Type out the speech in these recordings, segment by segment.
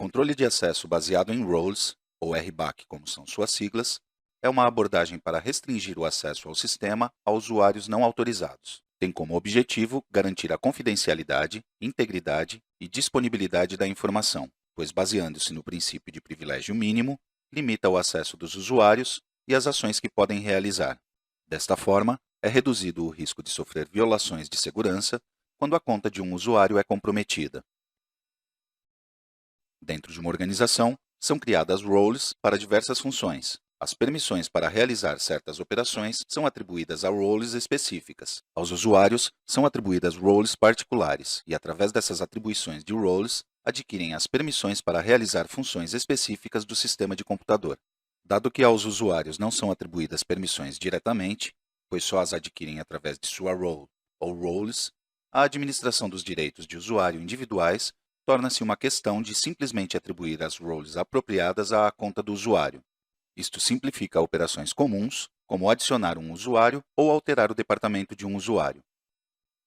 controle de acesso baseado em roles, ou RBAC como são suas siglas, é uma abordagem para restringir o acesso ao sistema a usuários não autorizados. Tem como objetivo garantir a confidencialidade, integridade e disponibilidade da informação, pois baseando-se no princípio de privilégio mínimo, limita o acesso dos usuários e as ações que podem realizar. Desta forma, é reduzido o risco de sofrer violações de segurança quando a conta de um usuário é comprometida. Dentro de uma organização, são criadas roles para diversas funções. As permissões para realizar certas operações são atribuídas a roles específicas. Aos usuários, são atribuídas roles particulares e, através dessas atribuições de roles, adquirem as permissões para realizar funções específicas do sistema de computador. Dado que aos usuários não são atribuídas permissões diretamente, pois só as adquirem através de sua role ou roles, a administração dos direitos de usuário individuais torna-se uma questão de simplesmente atribuir as roles apropriadas à conta do usuário. Isto simplifica operações comuns, como adicionar um usuário ou alterar o departamento de um usuário.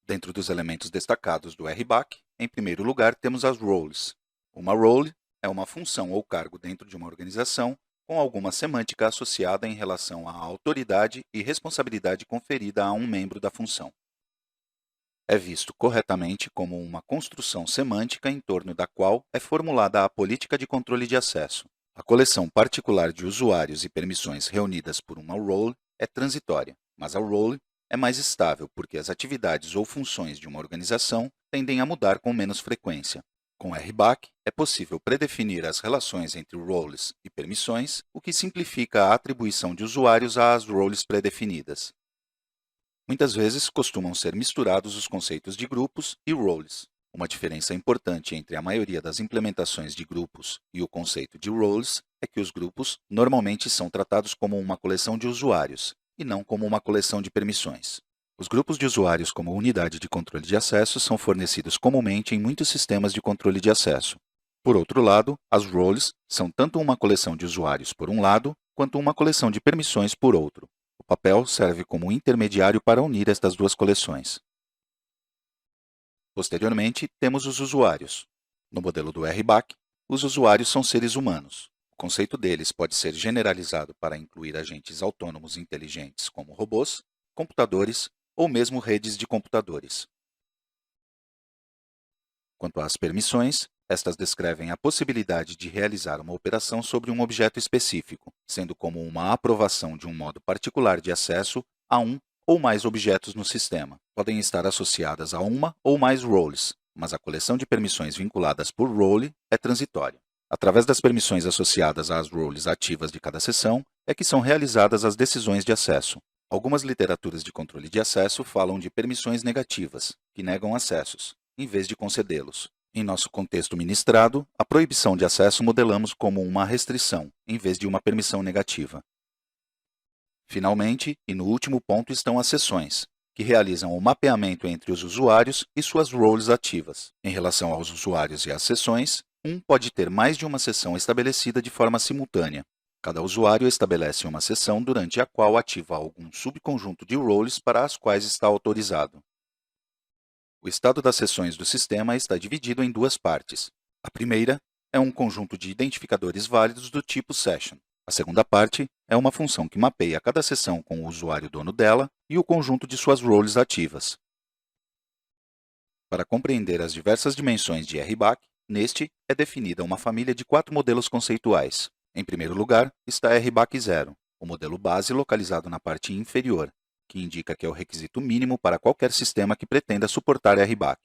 Dentro dos elementos destacados do RBAC, em primeiro lugar, temos as roles. Uma role é uma função ou cargo dentro de uma organização com alguma semântica associada em relação à autoridade e responsabilidade conferida a um membro da função. É visto corretamente como uma construção semântica em torno da qual é formulada a política de controle de acesso. A coleção particular de usuários e permissões reunidas por uma role é transitória, mas a role é mais estável porque as atividades ou funções de uma organização tendem a mudar com menos frequência. Com RBAC, é possível predefinir as relações entre roles e permissões, o que simplifica a atribuição de usuários às roles predefinidas. Muitas vezes costumam ser misturados os conceitos de grupos e roles. Uma diferença importante entre a maioria das implementações de grupos e o conceito de roles é que os grupos normalmente são tratados como uma coleção de usuários e não como uma coleção de permissões. Os grupos de usuários como unidade de controle de acesso são fornecidos comumente em muitos sistemas de controle de acesso. Por outro lado, as roles são tanto uma coleção de usuários por um lado, quanto uma coleção de permissões por outro. O papel serve como intermediário para unir estas duas coleções. Posteriormente, temos os usuários. No modelo do RBAC, os usuários são seres humanos. O conceito deles pode ser generalizado para incluir agentes autônomos inteligentes como robôs, computadores ou mesmo redes de computadores. Quanto às permissões, estas descrevem a possibilidade de realizar uma operação sobre um objeto específico, sendo como uma aprovação de um modo particular de acesso a um ou mais objetos no sistema. Podem estar associadas a uma ou mais roles, mas a coleção de permissões vinculadas por role é transitória. Através das permissões associadas às roles ativas de cada seção, é que são realizadas as decisões de acesso. Algumas literaturas de controle de acesso falam de permissões negativas, que negam acessos, em vez de concedê-los. Em nosso contexto ministrado, a proibição de acesso modelamos como uma restrição, em vez de uma permissão negativa. Finalmente, e no último ponto estão as sessões, que realizam o mapeamento entre os usuários e suas roles ativas. Em relação aos usuários e às sessões, um pode ter mais de uma sessão estabelecida de forma simultânea. Cada usuário estabelece uma sessão durante a qual ativa algum subconjunto de roles para as quais está autorizado. O estado das sessões do sistema está dividido em duas partes. A primeira é um conjunto de identificadores válidos do tipo session. A segunda parte é uma função que mapeia cada sessão com o usuário dono dela e o conjunto de suas roles ativas. Para compreender as diversas dimensões de RBAC, neste é definida uma família de 4 modelos conceituais. Em primeiro lugar está RBAC 0, o modelo base localizado na parte inferior, que indica que é o requisito mínimo para qualquer sistema que pretenda suportar RBAC.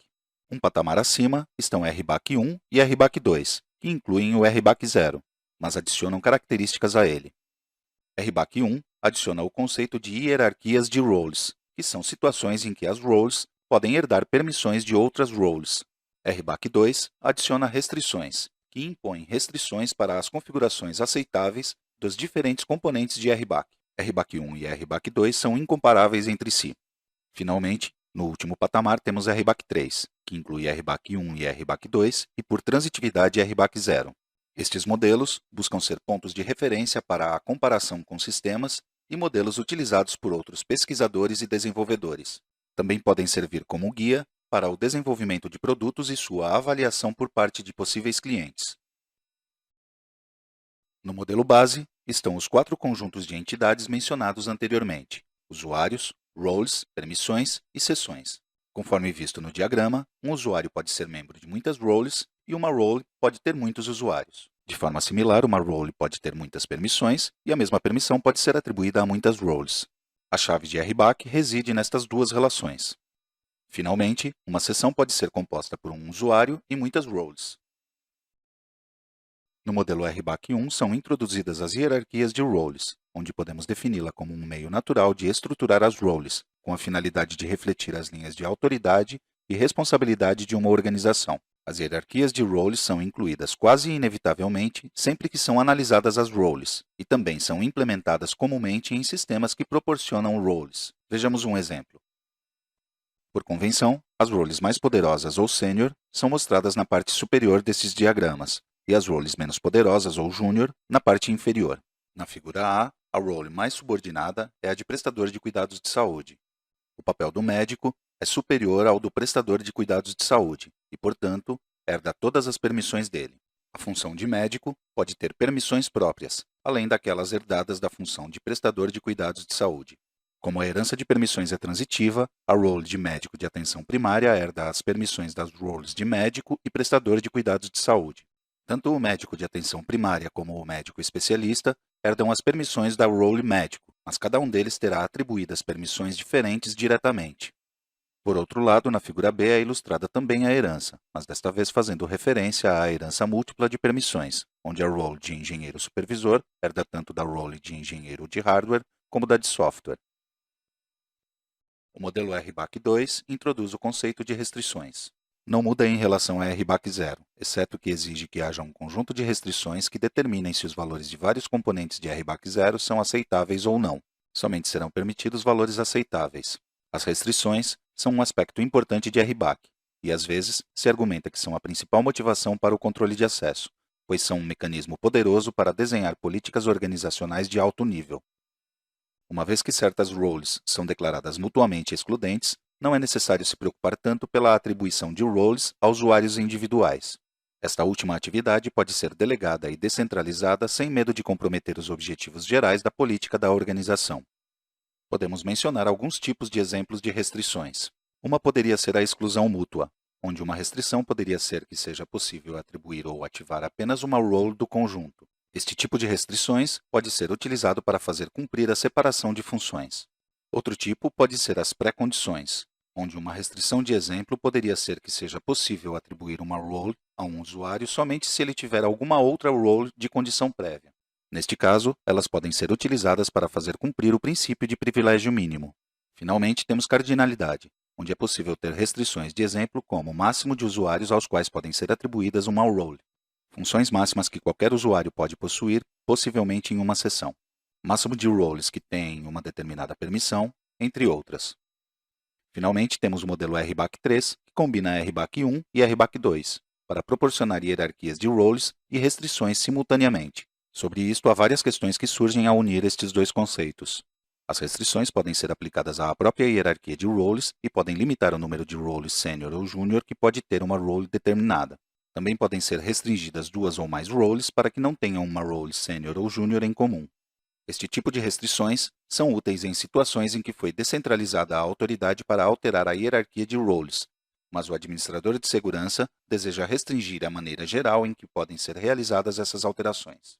Um patamar acima estão RBAC 1 e RBAC 2, que incluem o RBAC 0, mas adicionam características a ele. RBAC 1 adiciona o conceito de hierarquias de roles, que são situações em que as roles podem herdar permissões de outras roles. RBAC 2 adiciona restrições, que impõem restrições para as configurações aceitáveis dos diferentes componentes de RBAC. RBAC 1 e RBAC 2 são incomparáveis entre si. Finalmente, no último patamar temos RBAC 3, que inclui RBAC 1 e RBAC 2 e, por transitividade, RBAC 0. Estes modelos buscam ser pontos de referência para a comparação com sistemas e modelos utilizados por outros pesquisadores e desenvolvedores. Também podem servir como guia para o desenvolvimento de produtos e sua avaliação por parte de possíveis clientes. No modelo base, estão os 4 conjuntos de entidades mencionados anteriormente: usuários, roles, permissões e sessões. Conforme visto no diagrama, um usuário pode ser membro de muitas roles e uma role pode ter muitos usuários. De forma similar, uma role pode ter muitas permissões e a mesma permissão pode ser atribuída a muitas roles. A chave de RBAC reside nestas duas relações. Finalmente, uma sessão pode ser composta por um usuário e muitas roles. No modelo RBAC1 são introduzidas as hierarquias de roles, onde podemos defini-la como um meio natural de estruturar as roles, com a finalidade de refletir as linhas de autoridade e responsabilidade de uma organização. As hierarquias de roles são incluídas quase inevitavelmente sempre que são analisadas as roles, e também são implementadas comumente em sistemas que proporcionam roles. Vejamos um exemplo. Por convenção, as roles mais poderosas ou sênior são mostradas na parte superior desses diagramas, e as roles menos poderosas ou júnior na parte inferior. Na figura a role mais subordinada é a de prestador de cuidados de saúde. O papel do médico é superior ao do prestador de cuidados de saúde e, portanto, herda todas as permissões dele. A função de médico pode ter permissões próprias, além daquelas herdadas da função de prestador de cuidados de saúde. Como a herança de permissões é transitiva, a role de médico de atenção primária herda as permissões das roles de médico e prestador de cuidados de saúde. Tanto o médico de atenção primária como o médico especialista herdam as permissões da role médico, mas cada um deles terá atribuídas permissões diferentes diretamente. Por outro lado, na figura B é ilustrada também a herança, mas desta vez fazendo referência à herança múltipla de permissões, onde a role de engenheiro supervisor herda tanto da role de engenheiro de hardware como da de software. O modelo RBAC2 introduz o conceito de restrições. Não muda em relação a RBAC 0, exceto que exige que haja um conjunto de restrições que determinem se os valores de vários componentes de RBAC 0 são aceitáveis ou não. Somente serão permitidos valores aceitáveis. As restrições são um aspecto importante de RBAC, e às vezes se argumenta que são a principal motivação para o controle de acesso, pois são um mecanismo poderoso para desenhar políticas organizacionais de alto nível. Uma vez que certas roles são declaradas mutuamente excludentes, não é necessário se preocupar tanto pela atribuição de roles a usuários individuais. Esta última atividade pode ser delegada e descentralizada sem medo de comprometer os objetivos gerais da política da organização. Podemos mencionar alguns tipos de exemplos de restrições. Uma poderia ser a exclusão mútua, onde uma restrição poderia ser que seja possível atribuir ou ativar apenas uma role do conjunto. Este tipo de restrições pode ser utilizado para fazer cumprir a separação de funções. Outro tipo pode ser as pré-condições, onde uma restrição de exemplo poderia ser que seja possível atribuir uma role a um usuário somente se ele tiver alguma outra role de condição prévia. Neste caso, elas podem ser utilizadas para fazer cumprir o princípio de privilégio mínimo. Finalmente, temos cardinalidade, onde é possível ter restrições de exemplo como o máximo de usuários aos quais podem ser atribuídas uma role. Funções máximas que qualquer usuário pode possuir, possivelmente em uma sessão. Máximo de roles que têm uma determinada permissão, entre outras. Finalmente, temos o modelo RBAC3, que combina RBAC1 e RBAC2, para proporcionar hierarquias de roles e restrições simultaneamente. Sobre isto, há várias questões que surgem ao unir estes dois conceitos. As restrições podem ser aplicadas à própria hierarquia de roles e podem limitar o número de roles sênior ou júnior que pode ter uma role determinada. Também podem ser restringidas duas ou mais roles para que não tenham uma role sênior ou júnior em comum. Este tipo de restrições são úteis em situações em que foi descentralizada a autoridade para alterar a hierarquia de roles, mas o administrador de segurança deseja restringir a maneira geral em que podem ser realizadas essas alterações.